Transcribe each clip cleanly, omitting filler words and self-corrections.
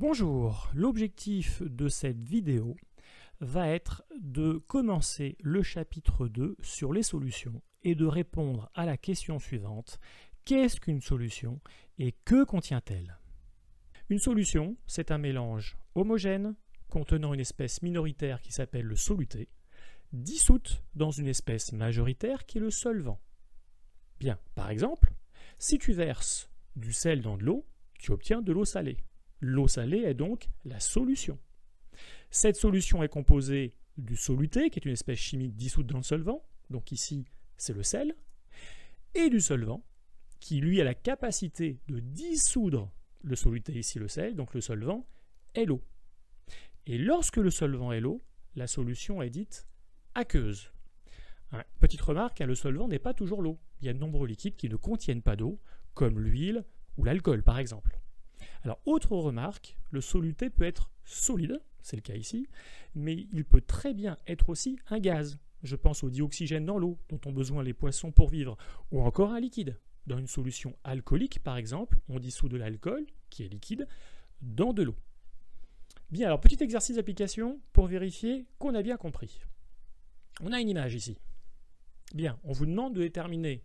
Bonjour, l'objectif de cette vidéo va être de commencer le chapitre 2 sur les solutions et de répondre à la question suivante: qu'est-ce qu'une solution et que contient-elle? Une solution, c'est un mélange homogène contenant une espèce minoritaire qui s'appelle le soluté, dissoute dans une espèce majoritaire qui est le solvant. Bien, par exemple, si tu verses du sel dans de l'eau, tu obtiens de l'eau salée. L'eau salée est donc la solution. Cette solution est composée du soluté, qui est une espèce chimique dissoute dans le solvant, donc ici c'est le sel, et du solvant, qui lui a la capacité de dissoudre le soluté, ici le sel, donc le solvant, est l'eau. Et lorsque le solvant est l'eau, la solution est dite aqueuse. Petite remarque, le solvant n'est pas toujours l'eau. Il y a de nombreux liquides qui ne contiennent pas d'eau, comme l'huile ou l'alcool par exemple. Alors, autre remarque, le soluté peut être solide, c'est le cas ici, mais il peut très bien être aussi un gaz. Je pense au dioxygène dans l'eau, dont ont besoin les poissons pour vivre, ou encore un liquide. Dans une solution alcoolique, par exemple, on dissout de l'alcool, qui est liquide, dans de l'eau. Bien, alors petit exercice d'application pour vérifier qu'on a bien compris. On a une image ici. Bien, on vous demande de déterminer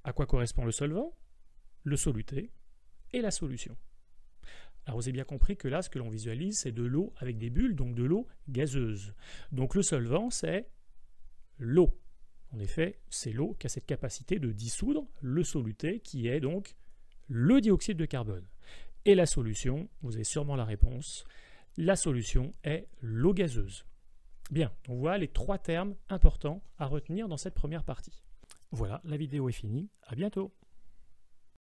à quoi correspond le solvant, le soluté, et la solution. Alors vous avez bien compris que là, ce que l'on visualise, c'est de l'eau avec des bulles, donc de l'eau gazeuse. Donc le solvant, c'est l'eau. En effet, c'est l'eau qui a cette capacité de dissoudre le soluté, qui est donc le dioxyde de carbone. Et la solution, vous avez sûrement la réponse, la solution est l'eau gazeuse. Bien, on voit les trois termes importants à retenir dans cette première partie. Voilà, la vidéo est finie, à bientôt.